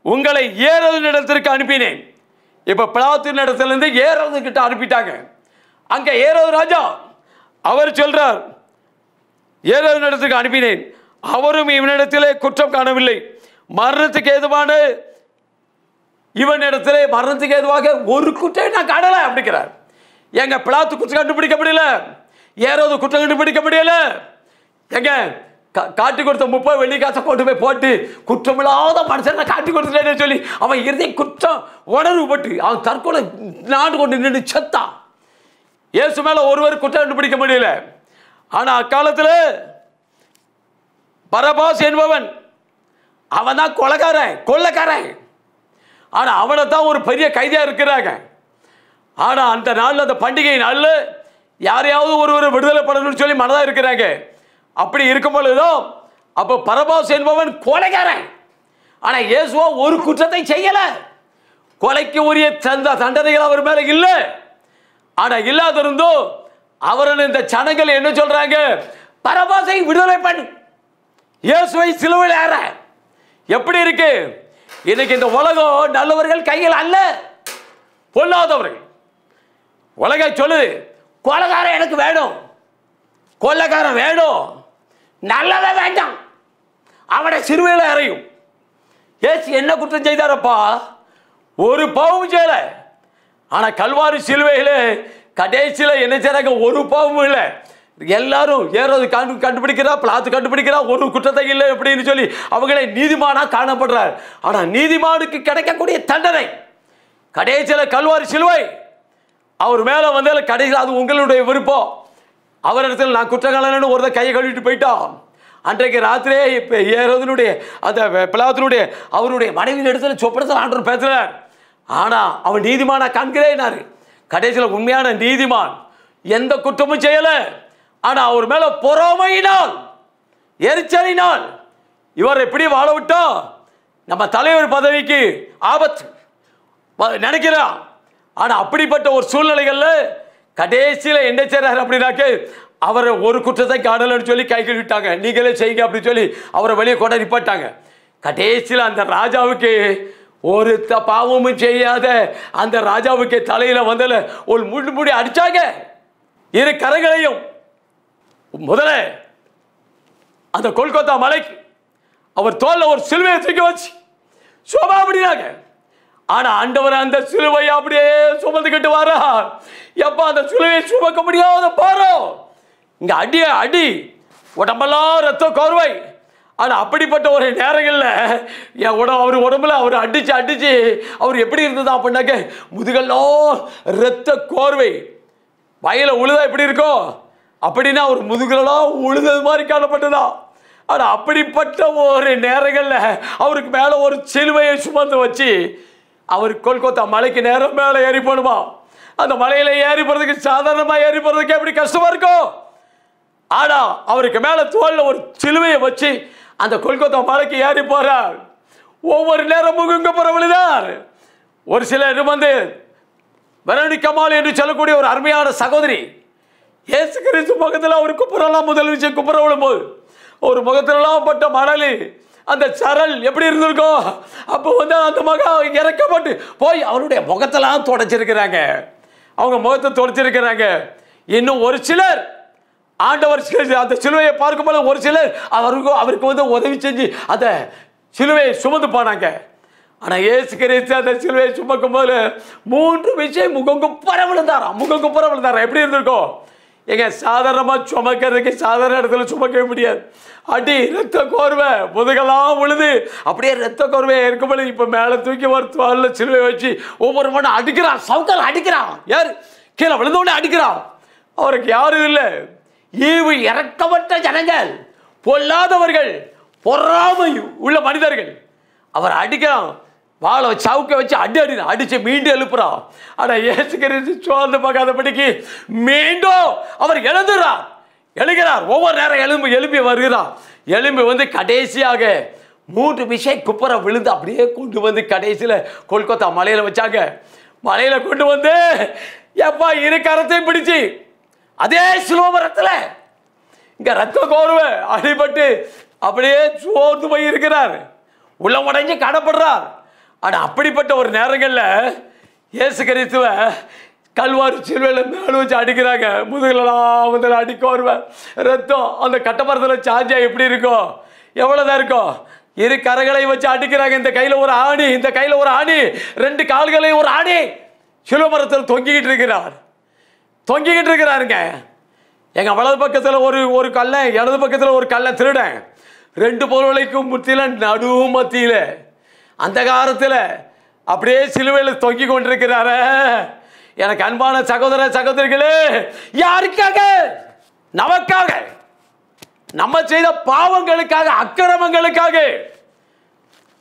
உங்களை ஏரோதின் இடத்திற்கு அனுப்பினேன். இப்ப பிலாத்தின் இடத்திலிருந்து ஏரோது கிட்ட அனுப்பிட்டாங்க. அங்க ஏரோது ராஜா அவர் சொல்றார், ஏரோதின் இடத்துக்கு அனுப்பினேன், அவரும் இவனிடத்திலே குற்றம் காணவில்லை, மரணத்துக்கு ஏதுவான இவனிடத்திலே மரணத்துக்கு ஏதுவாக ஒரு குற்றம் நான் காணல அப்படிங்கிறார். எங்க பிலாத்து குற்றம் கண்டுபிடிக்க முடியல, ஏரோது குற்றம் கண்டுபிடிக்க முடியல. எங்க காட்டி கொடுத்த 30 வெள்ளிக்காசை கொண்டு போய் போட்டு குற்றமில்லாத மனுஷனை காட்டி கொடுத்துட்டேன்னு சொல்லி அவன் இறுதி குற்றம் உணர்வுபட்டு அவன் தற்கொலை நாடு கொண்டு நின்று செத்தான். இயேசு மேல ஒருவர் குற்றம் கண்டுபிடிக்க முடியல. ஆனா அக்காலத்தில் பரபாஸ் என்பவன் அவன் தான் கொள்ளைக்காரன். ஆனா அவனை தான் ஒரு பெரிய கைதியா இருக்கிறாங்க. ஆனா அந்த நாள் அந்த பண்டிகை நாள் யாரையாவது ஒருவர் விடுதலை பண்ணணும்னு சொல்லி மனதா இருக்கிறாங்க. அப்படி இருக்கும் பொழுதும் அப்ப பரபாஸ் என்பவன் கொலைக்காரன். ஆனா இயேசுவா ஒரு குற்றத்தை செய்யல. கொலைக்கு உரிய தண்டனைகள் அவர் மேல இல்ல. ஆனா இல்லாதிருந்தோ அவர்கள் இந்த ஜனங்கள் என்ன சொல்றாங்க, பரபாசை விடுதலை பண்ணு, இயேசுவை சிலுவையில் ஏற. எப்படி இருக்கு இன்னைக்கு இந்த உலகம்? நல்லவர்கள் கையில் அல்ல, பொல்லாதவர்கள். உலகம் சொல்லுது, கொலைகாரன் எனக்கு வேணும், கொள்ளைக்காரன் வேணும், நல்லத வேண்டாம், அவனை சிலுவையில் அறையும். ஏசு என்ன குற்றம் செய்தாரப்பா? ஒரு பாவமும் செய்யல. ஆனா கல்வாரி சிலுவையில் கடைசியில் என்ன செய்றாங்க? ஒரு பாவமும் இல்லை. எல்லாரும் ஏரோது கண்டுபிடிக்கிறா, பிலாத்து கண்டுபிடிக்கிறா, ஒரு குற்றத்தை இல்லை அப்படின்னு சொல்லி அவங்களே நீதிமானா காணப்படுறார். ஆனால் நீதிமானுக்கு கிடைக்கக்கூடிய தண்டனை கடைசியில் கல்வாரி சிலுவை. அவர் மேலே வந்தால கடைசியில் அது உங்களுடைய விருப்பம். அவரிடத்தில் நான் குற்றக்காரன்னு ஒருத்தர் கையை கழுவிட்டு போயிட்டான். அன்றைக்கு ராத்திரியே இப்போ ஏரோதனுடைய அந்த பிலாத்தினுடைய அவருடைய மனைவியின் இடத்துல சொப்பனத்தில் ஆண்டவர் பேசுகிறார். ஆனால் அவன் நீதிமானா காண்கிறேன்னாரு. கடைசியில் உண்மையான நீதிமான் எந்த குற்றமும் செய்யலை. ஆனால் அவர் மேலே பொறாமையினால் எரிச்சலினால் இவர் எப்படி வாழ விட்டா நம்ம தலைவர் பதவிக்கு ஆபத்து நினைக்கிறான். ஆனால் அப்படிப்பட்ட ஒரு சூழ்நிலைகளில் கடைசியில் என்ன செய்றாரு அப்படின்னாக்க அவரை ஒரு குற்றத்தை காணலன்னு சொல்லி கை கழுவிட்டாங்க. நீங்களே செய்யுங்க அப்படின்னு சொல்லி அவரை வெளியே கொண்டு நிப்பாட்டாங்க. கடைசியில் அந்த ராஜாவுக்கு ஒரு பாவமும் செய்யாத அந்த ராஜாவுக்கு தலையில வந்தல ஒரு முடி அடிச்சாங்க. இரு கரங்களையும் முதல்ல அந்த கொல்கத்தா மலைக்கு அவர் தோல்ல ஒரு சிலுவையை தூக்கி வச்சு சோபா அப்படினாங்க. ஆனா ஆண்டவர் அந்த சிலுவையை அப்படியே சுமந்துக்கிட்டு வரார். எப்ப அந்த சிலுவையை சுமக்க முடியாத பாரோ இங்க அடி உடம்பெல்லாம் ரத்த கோர்வை. ஆனால் அப்படிப்பட்ட ஒரு நேரங்களில் அவர் உடம்புல அவர் அடிச்சு அவர் எப்படி இருந்ததா அப்படின்னாக்க முதுகெல்லாம் ரத்த கோர்வை. வயல உழுதா எப்படி இருக்கும் அப்படின்னா அவர் முதுகெல்லாம் உழுதது மாதிரி காணப்பட்டதா. ஆனால் அப்படிப்பட்ட ஒரு நேரங்களில் அவருக்கு மேலே ஒரு சிலுவையை சுமந்து வச்சு அவர் கொல்கத்தா மலைக்கு நேரம் மேலே ஏறி போடுமா. அந்த மலையில் ஏறி போகிறதுக்கு சாதாரணமாக ஏறி போகிறதுக்கு எப்படி கஷ்டமாக இருக்கும். ஆனால் அவருக்கு மேலே தோளில் ஒரு சிலுவையை வச்சு அந்த கொல்கத்தா மலைக்கு ஏறி போறார். ஒவ்வொரு நேரமும் இங்க விழுதார். ஒரு சிலர் வந்து வெரோனிகமால் என்று சொல்லக்கூடிய ஒரு அருமையான சகோதரி இயேசு கிறிஸ்து பக்கத்தில் அவர் குப்புறலாம் முதல் விஷயம் குப்புற விழும்போது ஒரு முகத்திலெல்லாம் பட்ட மணல் அந்த சரல் எப்படி இருந்திருக்கும். அப்போ வந்து அந்த மகன் இறக்கப்பட்டு போய் அவருடைய முகத்தெல்லாம் தொடச்சிருக்கிறாங்க. அவங்க முகத்தை தொடச்சிருக்கிறாங்க. இன்னும் ஒரு சிலர் ஆண்டவர் அந்த சிலுவையை பார்க்கும்போது ஒரு சிலர் அவருக்கு வந்து உதவி செஞ்சு அந்த சிலுவையை சுமந்து போனாங்க. ஆனால் இயேசு கிறிஸ்து அந்த சிலுவையை சுமக்கும் போது 3 விஷயம் முகங்குப்புற விழுந்தாராம். எப்படி இருந்திருக்கும் எங்க சாதாரணமாக சுமக்கிறதுக்கு சாதாரண இடத்துல சுமக்கவே முடியாது. அடி ரத்த கோர்வை முதுகெல்லாம் விழுது அப்படியே ரத்த கோர்வை இருக்கும்போது இப்போ மேலே தூக்கி ஒரு தோல்ல சிலுவை வச்சு ஒவ்வொரு மணி அடிக்கிறான். சவுக்கால் அடிக்கிறான். யார் கீழே விழுந்தோடனே அடிக்கிறான். அவருக்கு யாரும் இல்லை. ஈவு இறக்கப்பட்ட ஜனங்கள், பொல்லாதவர்கள், பொறாமை உள்ள மனிதர்கள் அவர் அடிக்கிறான். வாழை சவுக்க வச்சு அடிச்சு மீண்டும் எழுப்புறான். ஆனால் இயேசு கிறிஸ்து சோர்ந்து பார்க்காதபடிக்கு மீண்டும் அவர் எழுகிறார். ஒவ்வொரு நேரம் எழும்பி வருகிறார். எழும்பி வந்து கடைசியாக 3 விஷயம் குப்புற விழுந்து அப்படியே கொண்டு வந்து கடைசியில் கொல்கத்தா மலையில் வச்சாங்க. மலையில் கொண்டு வந்து எப்பா இரு கரத்தையும் பிடிச்சி அதே சிலுவமரத்தில் இங்க ரத்த கோர்வை அடிபட்டு அப்படியே சோர்ந்து போய் இருக்கிறார். உள்ள உடைஞ்சு காணப்படுறார். ஆனால் அப்படிப்பட்ட ஒரு நேரங்களில் இயேசு கிறிஸ்துவை கல்வாரி சிலுவையில் மேலே வச்சு அடிக்கிறாங்க. முதுகெல்லாம் வந்து அடிக்கோர்வை ரத்தம் அந்த கட்டமரத்தில் சாஞ்சா எப்படி இருக்கும், எவ்வளோதான் இருக்கும். இரு கரங்களை வச்சு அடிக்கிறாங்க. இந்த கையில் ஒரு ஆணி, இந்த கையில் ஒரு ஆணி, 2 கால்களையும் ஒரு ஆணி. சிலுவை மரத்தில் தொங்கிக்கிட்டு இருக்கிறாருங்க. எங்க வலது பக்கத்தில் ஒரு கல்லை, இடது பக்கத்தில் ஒரு கல்லை திருடன் 2 பொருளைக்கும் முற்றிலும் நடு மத்தியில் அந்த காலத்தில் அப்படியே சிலுவையில் தொங்கி கொண்டிருக்கிறாரு. எனக்கு அன்பான சகோதர சகோதரிகளே, யாருக்காக? நமக்காக, நம்ம செய்த பாவங்களுக்காக, அக்கிரமங்களுக்காக.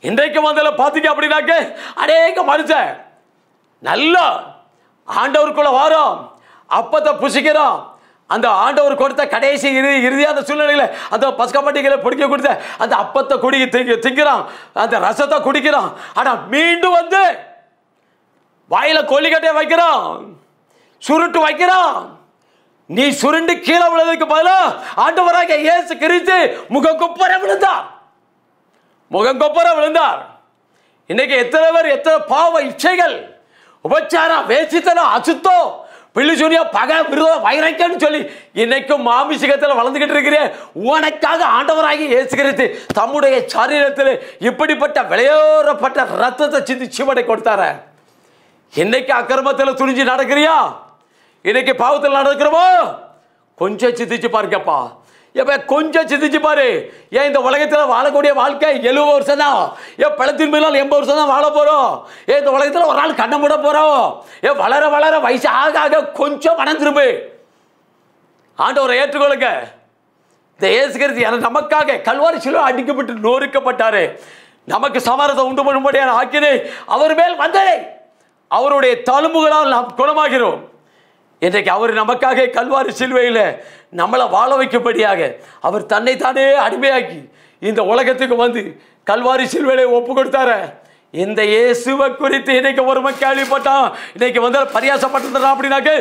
இன்றைக்கு வந்தல பார்த்தீங்க அப்படின்னாக்க அநேக மனுஷன் நல்லா ஆண்டவருக்குள்ள வாரோம், அப்பத்தை புசிக்கிறோம். அந்த ஆண்டவர் கொடுத்த கடைசி இறுதியாக அந்த சூழ்நிலையில் அந்த பஸ்கப்பட்டிகளை பிடிக்க கொடுத்த அந்த அப்பத்தை திங்கிறான், அந்த ரசத்தை குடிக்கிறான். ஆனால் மீண்டும் வந்து வாயில கொல்லிக்கட்டை வைக்கிறான், சுருட்டு வைக்கிறான். நீ சுருண்டு கீழே விழுறதுக்கு பதிலாக ஆண்டவராக இயேசு கிறிஸ்து முகங்குப்புற விழுந்தார். இன்னைக்கு எத்தனை பேர் எத்தனை பாவ இச்சைகள், உபச்சாரம், வேசித்தனம், அசுத்தம், பிள்ளைசூனியா, பகை, விரோத, வைராக்கியம்னு சொல்லி இன்னைக்கும் மாமிசகத்தில் வளர்ந்துகிட்டு இருக்கிறேன். உனக்காக ஆண்டவராகி இயேசு கிறிஸ்து தம்முடைய சரீரத்தில் இப்படிப்பட்ட விளையோரப்பட்ட ரத்தத்தை சிந்தி சிவனை கொடுத்தார. இன்னைக்கு அக்கிரமத்தில் துணிஞ்சு நடக்கிறியா? இன்னைக்கு பாவத்தில் நடக்கிறோமோ? கொஞ்சம் சிந்திச்சு பாருங்கப்பா. எப்போ கொஞ்சம் சிந்திச்சு பாரு. ஏன் இந்த உலகத்தில் வாழக்கூடிய வாழ்க்கை 70 வருஷம் தான். ஏன் பழத்தின் மேலால் 80 வருஷம் தான் வாழ போகிறோம். ஏன் இந்த உலகத்தில் ஒரு நாள் கண்ணை மூட போகிறோம். ஏன் வளர வளர வயசு ஆக ஆக கொஞ்சம் மனம் திரும்பு. ஆண்டவரை ஏற்றுக்கொள்ளுங்க. இந்த இயேசு கிறிஸ்து நமக்காக கல்வாரி சிலுவையில் அடிக்கப்பட்டு நொறுக்கப்பட்டாரு. நமக்கு சமாதானத்தை உண்டு பண்ணும்படியான ஆக்கினை அவர் மேல் வந்ததே. அவருடைய தழும்புகளால் நாம் குணமாகிறோம். இன்றைக்கு அவர் நமக்காக கல்வாரி சிலுவையில் நம்மளை வாழ வைக்கும்படியாக அவர் தன்னைத்தானே அடிமையாக்கி இந்த உலகத்துக்கு வந்து கல்வாரி சிலுவையில ஒப்பு கொடுத்தாரு. இந்த இயேசுவை குறித்து இன்னைக்கு ஒருவன் கேள்விப்பட்டான், இன்னைக்கு வந்து பரியாசப்பட்டு அப்படின்னாக்க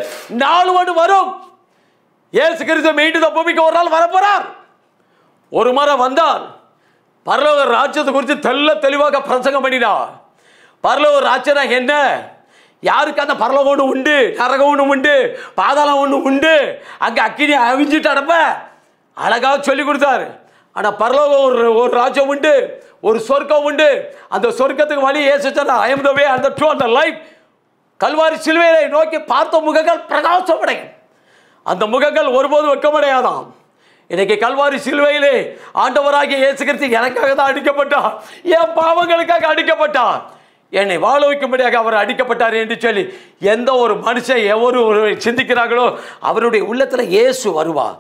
4 ஆண்டு வரும். இயேசு கிறிஸ்து மீண்டும் பூமிக்கு ஒரு நாள் வரப்போறார். ஒரு முறை வந்தார். பரலோக ராஜ்யத்தை குறித்து தெளிவாக பிரசங்கம் பண்ணினார். பரலோக ராஜ்யம் என்ன, யாருக்கு அந்த பரலோகம் ஒன்று உண்டு, நரகம் ஒன்று உண்டு, பாதாளம் ஒன்று உண்டு, அங்கே அக்கினி அவிஞ்சிட்டு அடப்ப அழகாக சொல்லி கொடுத்தாரு. ஆனால் பரலோகம் ஒரு ராஜ்யம் உண்டு, ஒரு சொர்க்கம் உண்டு. அந்த சொர்க்கத்துக்கு வழி இயேசு சொன்னார், I am the way and the truth and the life. Kalvari சிலுவையை நோக்கி பார்த்த முகங்கள் பிரகாசமடையும். அந்த முகங்கள் ஒருபோதும் வெட்கமடையாதாம். இன்னைக்கு கல்வாரி சிலுவையிலே ஆண்டவராகிய இயேசு கிறிஸ்து எனக்காக தான் அடிக்கப்பட்டார், என் பாவங்களுக்காக அடிக்கப்பட்டார், என்னை வாழ வைக்கும்படியாக அவர் அடிக்கப்பட்டார் என்று சொல்லி எந்த ஒரு மனுஷன் எவரு சிந்திக்கிறார்களோ அவருடைய உள்ளத்தில் இயேசு வருவார்.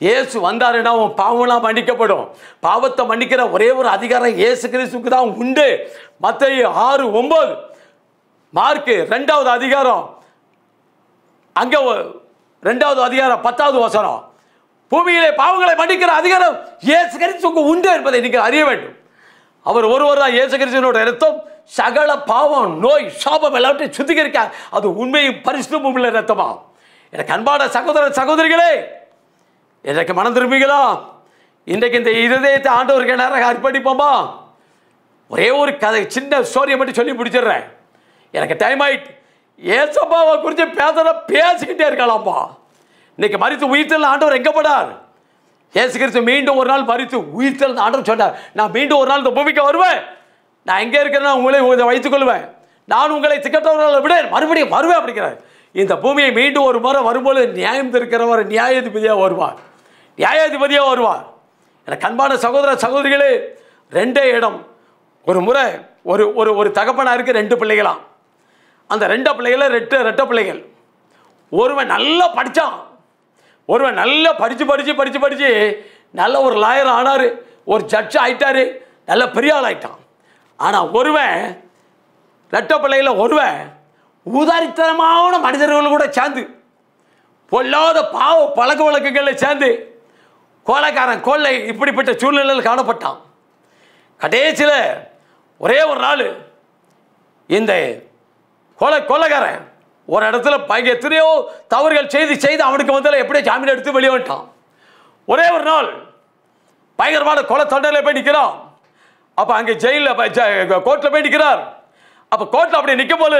இயேசு வந்தாருன்னா அவன் பாவம்லாம் மன்னிக்கப்படும். பாவத்தை மன்னிக்கிற ஒரே ஒரு அதிகாரம் இயேசு கிறிஸ்துக்கு தான் உண்டு. மத்தேயு 6:9, மார்க்கு 2வது அதிகாரம், அங்கே 2வது அதிகாரம் 10வது வசனம், பூமியிலே பாவங்களை மன்னிக்கிற அதிகாரம் இயேசு கிறிஸ்துவுக்கு உண்டு என்பதை நீங்கள் அறிய வேண்டும். அவர் ஒருவர் தான். இயேசு கிறிஸ்துவினுடைய ரத்தம் சகல பாவம், நோய், சாபம் எல்லாவற்றையும் சுத்திகரிக்க அது உண்மையும் பரிசுத்தமும் உள்ள ரத்தமா. எனக்கு அன்பான சகோதர சகோதரிகளே, எனக்கு மனம் திரும்பிகளா? இன்றைக்கு இந்த இருதயத்தை ஆண்டவருக்கு நேரம் அர்ப்பணிப்போமா? ஒரே ஒரு கதை, சின்ன ஸ்டோரியை மட்டும் சொல்லி முடிச்சிடுறேன். எனக்கு டைம் ஆயிட்டு. ஏசப்பாவை குறித்து பேசிக்கிட்டே இருக்கலாம்ப்பா. இன்னைக்கு மரித்து உயிர்த்தல் ஆண்டவர் எங்கே போனார்? இயேசு கிறிஸ்து மீண்டும் ஒரு நாள் மரித்து உயிர்த்தல் ஆண்டவர் சொன்னார், நான் மீண்டும் ஒரு நாள் இந்த பூமிக்கு வருவேன், நான் எங்கே இருக்கிறேன்னா உங்களை வைத்துக் கொள்வேன், நான் உங்களை திக்கற்றவர்களை விட மறுபடியும் வருவேன் அப்படிங்கிறார். இந்த பூமியை மீண்டும் ஒரு முறை வரும்போது நியாயம் இருக்கிறவர் நியாயாதிபதியாக வருவார், நியாயாதிபதியாக வருவார். எனக்கு அன்பான சகோதர சகோதரிகளே, 2 இடம். ஒரு முறை ஒரு தகப்பனாக இருக்கு, 2 பிள்ளைகளாம். அந்த 2 பிள்ளைகள ரெட்ட பிள்ளைகள். ஒருவன் நல்லா படித்தான், ஒருவன் நல்லா படித்து நல்ல ஒரு லாயர் ஆனார், ஒரு ஜட்ஜ் ஆயிட்டாரு, நல்ல பெரிய ஆள் ஆயிட்டான். ஆனால் ஒருவன், ரெட்ட பிள்ளையில் ஒருவன் உதாரித்தனமான மனிதர்கள் கூட சேர்ந்து பொல்லாத பாவ பழக்க வழக்கங்களில் சேர்ந்து கொலைக்காரன் கொள்ளை இப்படிப்பட்ட சூழ்நிலையில் காணப்பட்டான். கடைசியில் ஒரே ஒரு நாள் இந்த கொலைக்காரன் ஒரு இடத்துல எத்தனையோ தவறுகள் செய்து அவனுக்கு வந்து எப்படியோ ஜாமீன் எடுத்து வெளியே வந்துட்டான். ஒரே ஒரு நாள் பயங்கரமான கொலை தண்டனை போய் நிற்கிறான். அப்போ அங்கே ஜெயிலில் கோர்ட்டில் போய் நிற்கிறார். அப்போ கோர்ட்டில் அப்படி நிற்கும் போது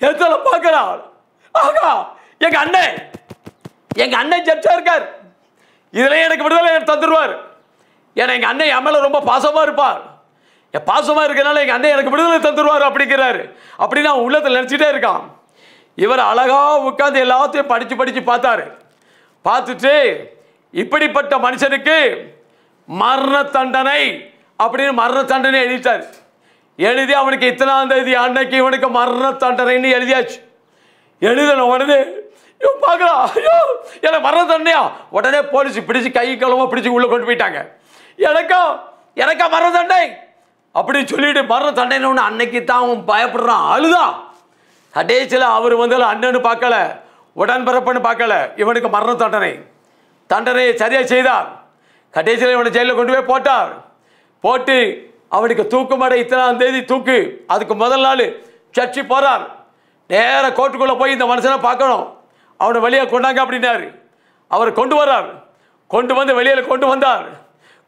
எதில் பார்க்கிறார், ஆகா எங்கள் அண்ணன் ஜட்ஜாக இருக்கார், இதில் எனக்கு விடுதலை தந்துடுவார், ஏன்னா எங்கள் அண்ணன் என் மேலே ரொம்ப பாசமாக இருப்பார், என் பாசமாக இருக்கிறனால எங்கள் அண்ணன் எனக்கு விடுதலை தந்துடுவார் அப்படிங்கிறாரு. அப்படின்னு அவன் உள்ளத்தில் நினச்சிட்டே இருக்கான். இவர் அழகாக உட்காந்து எல்லாத்தையும் படித்து பார்த்தாரு. பார்த்துட்டு இப்படிப்பட்ட மனுஷனுக்கு மரண தண்டனை அப்படின்னு மரண தண்டனை எழுதிட்டார். எழுதி அவனுக்கு இத்தனாம் தேதி அன்னைக்கு இவனுக்கு மரண தண்டனைன்னு எழுதியாச்சு. எழுதின உடனே பார்க்கலாம், ஐயோ எனக்கு மரண தண்டனையா? உடனே போலீஸ் பிடிச்சி கை களமா பிடிச்சி உள்ளே கொண்டு போயிட்டாங்க. எனக்கா மரண தண்டனை அப்படின்னு சொல்லிட்டு மரண தண்டனை அன்னைக்கு தான் அவன் பயப்படுறான், அழுதான். கடைசியில் அவர் வந்து அண்ணன்னு பார்க்கல, உடன்பிறப்புன்னு பார்க்கல, இவனுக்கு மரண தண்டனையை சரியாக செய்தார். கடைசியில் இவனை ஜெயிலில் கொண்டு போய் போட்டார். போட்டு அவனுக்கு தூக்குமாட இத்தனாம் தேதி தூக்கு. அதுக்கு முதல் நாள் சர்ச்சு போகிறார். நேராக கோர்ட்டுக்குள்ளே போய் இந்த மனுஷனை பார்க்கணும், அவனை வெளியே கொண்டாங்க அப்படின்னாரு. அவர் கொண்டு வர்றார். கொண்டு வந்து வெளியில் கொண்டு வந்தார்.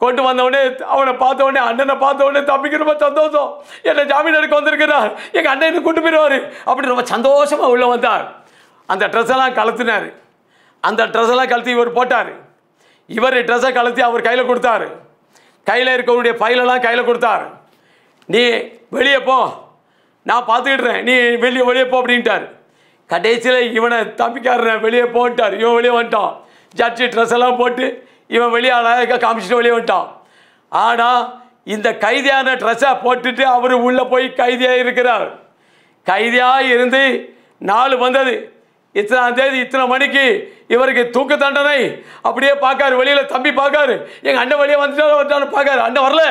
கொண்டு வந்தவுடனே அவனை பார்த்த உடனே, அண்ணனை பார்த்த உடனே தம்பிக்கு ரொம்ப சந்தோஷம், என்னை ஜாமீன் எடுக்க வந்திருக்கிறார், எங்கள் அண்ணன் கொண்டு போயிடுவார் அப்படி ரொம்ப சந்தோஷமாக உள்ளே வந்தார். அந்த ட்ரெஸ்ஸெல்லாம் கலத்தினார். அந்த ட்ரெஸ்ஸெல்லாம் கலத்தி இவர் போட்டார். இவர் ட்ரெஸ்ஸை கலத்தி அவர் கையில் கொடுத்தாரு. கையில் இருக்கவருடைய ஃபைலெல்லாம் கையில் கொடுத்தார். நீ வெளியே போ, நான் பார்த்துக்கிட்டுறேன், நீ வெளியே போ அப்படின்ட்டார். கடைசியில் இவனை தம்பிக்காரனை வெளியே போன்ட்டார். இவன் வெளியே வந்துட்டான். ஜட்ஜி ட்ரெஸ் எல்லாம் போட்டு இவன் வெளியே அழகாக காமிச்சிட்டு வெளியே விட்டான். ஆனால் இந்த கைதியான ட்ரெஸ்ஸை போட்டுட்டு அவர் உள்ளே போய் கைதியாக இருக்கிறார். கைதியாக இருந்து நாள் வந்தது, இத்தனாம் தேதி இத்தனை மணிக்கு இவருக்கு தூக்கு தண்டனை. அப்படியே பார்க்காரு, வெளியில் தம்பி பார்க்காரு, எங்கள் அண்ணன் வெளியே வந்துட்டாரு பார்க்காரு, அண்ணன் வரல.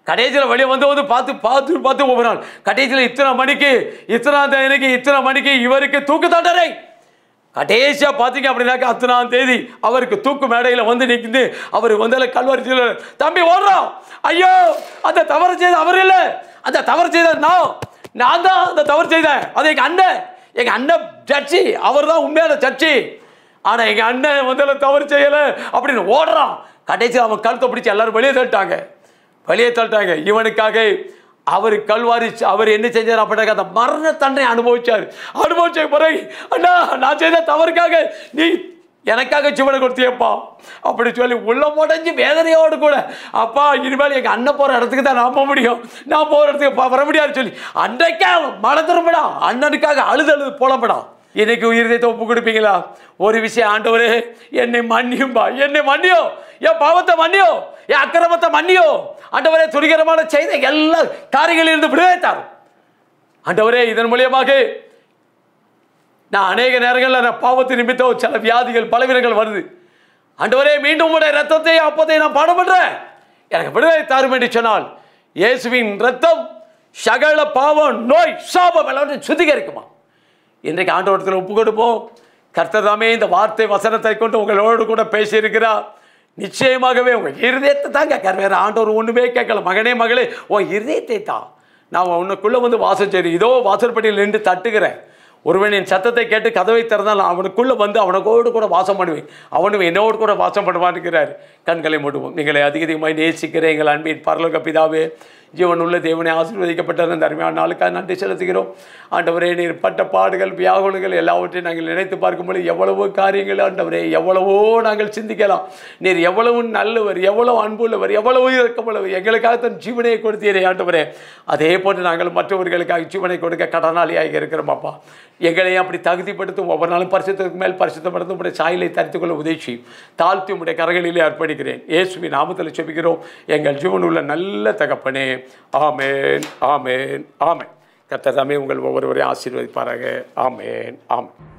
கடைசியில் வெளியே வந்து பார்த்து பார்த்து பார்த்து ஒவ்வொரு நாள் கடைசியில் இத்தனை மணிக்கு இத்தனாம் தேதிக்கு இத்தனை மணிக்கு இவருக்கு தூக்கு தண்டனை. கடைசியாக பார்த்தீங்க அப்படின்னாக்கா அத்தனாம் தேதி அவருக்கு தூக்கு மேடையில் வந்து நிற்குது. அவர் வந்து கல்வாரி தம்பி ஓடுறோம், ஐயோ அந்த தவறு செய்த அவர் இல்லை, அந்த தவறு செய்த நான் தான் அந்த தவறு செய்தேன். அது எங்கள் அண்ணன் ஜட்ஜி, அவர் தான் உண்மையான ஜட்ஜி. ஆனால் எங்கள் அண்ணன் வந்து தவறு செய்யலை அப்படின்னு ஓடுறான். கடைசியில் அவன் கழுத்தை பிடிச்சி எல்லாரும் வெளியே தள்ளிட்டாங்க. இவனுக்காக அவர் கல்வாரி அவர் என்ன செஞ்சார் அப்படின்னாக்க அந்த மரண தண்டனை அனுபவிச்ச பிறகு, அண்ணா நான் செய்த தவறுக்காக நீ எனக்காக ஜீவனை கொடுத்தியப்பா அப்படி சொல்லி உள்ள முடைஞ்சு வேதனையோடு கூட, அப்பா இனிமேல் எங்கள் அண்ணன் போகிற இடத்துக்கு தான் நான் போக முடியும், நான் போகிற இடத்துக்கு வர முடியாது சொல்லி அன்றைக்கே மனதிரும்படா, அண்ணனுக்காக அழுது போலப்படா. இன்னைக்கு உயிரத்தை ஒப்பு கொடுப்பீங்களா? ஒரு விஷயம், ஆண்டவரே என்னை மன்னியும்பா, என்னை மன்னியோ, என் பாவத்தை மன்னியோ, என் அக்கிரமத்தை மன்னியோ. ஆண்டவரே துணிகரமான செய்த எல்லா காரியங்களிலிருந்து விடுவித்தார். ஆண்டவரே இதன் மூலியமாக நான் அநேக நேரங்களில் நான் பாவத்தை நிமித்தம் சில வியாதிகள் பலவீனங்கள் வருது. ஆண்டவரே மீண்டும் உடைய ரத்தத்தை அப்பத்தை நான் பாடம் பண்றேன், எனக்கு விடுதலை தாரும் என்று சொன்னால் இயேசுவின் ரத்தம் சகல பாவம் நோய் சாபம் எல்லாத்தையும் சுத்திகரிக்குமா. இன்றைக்கு ஆண்டவரத்தில் ஒப்பு கொடுப்போம். கர்த்தர் தாமே இந்த வார்த்தை வசனத்தை கொண்டு உங்களோடு கூட பேசியிருக்கிறார். நிச்சயமாகவே உங்கள் இருதயத்தை தான் கேட்கார், வேறு ஆண்டவர் ஒன்றுமே கேட்கல. மகனே மகளே உன் இருதயத்தை தான் நான் உனக்குள்ளே வந்து வாசல் செய்கிறேன், இதோ வாசற்படியில் நின்று தட்டுகிறேன். ஒருவன் என் சத்தத்தை கேட்டு கதவை திறந்தால் நான் அவனுக்குள்ளே வந்து அவனுக்கோடு கூட வாசம் பண்ணுவேன், அவனும் என்னோடு கூட வாசம் பண்ணுவான்னுக்கிறார். கண்களை மூடுவோம். நீங்களை அதிகமாக நேசிக்கிற எங்கள் அன்பின் பரலோக பிதாவே, ஜீவன் உள்ள தேவனை ஆசீர்வதிக்கப்பட்ட அந்த அருமையான நாளுக்காக நன்றி செலுத்துகிறோம். ஆண்டவரே நீர் பட்ட பாடுகள் வியாகுலங்கள் எல்லாவற்றையும் நாங்கள் நினைத்து பார்க்கும்போது எவ்வளவோ காரியங்கள் ஆண்டவரே, எவ்வளவோ நாங்கள் சிந்திக்கலாம். நீர் எவ்வளவு நல்லவர், எவ்வளவு அன்புள்ளவர், எவ்வளவு இறக்கமுள்ளவர், எங்களுக்காக தன் ஜீவனை கொடுத்தீரே ஆண்டவரே. அதே போன்று நாங்கள் மற்றவர்களுக்காக ஜீவனை கொடுக்க கடனாளியாக இருக்கிறோம் அப்பா. எங்களையும் அப்படி தகுதிப்படுத்தும், ஒவ்வொரு நாளும் பரிசுத்தத்துக்கு மேல் பரிசுத்தப்படுத்தும் உடைய சாயலை தரித்துக் கொள்ள உதவி தாழ்த்தி உடைய கரங்களிலே அர்ப்பணிக்கிறேன். இயேசுவின் நாமத்தில் செபிக்கிறோம் எங்கள் ஜீவன் உள்ள நல்ல தகப்பனே. ஆமேன், ஆமேன், ஆமேன். கர்த்தர் தாமே உங்கள் ஒவ்வொருவரையும் ஆசீர்வதிப்பாராக. ஆமேன், ஆமேன்.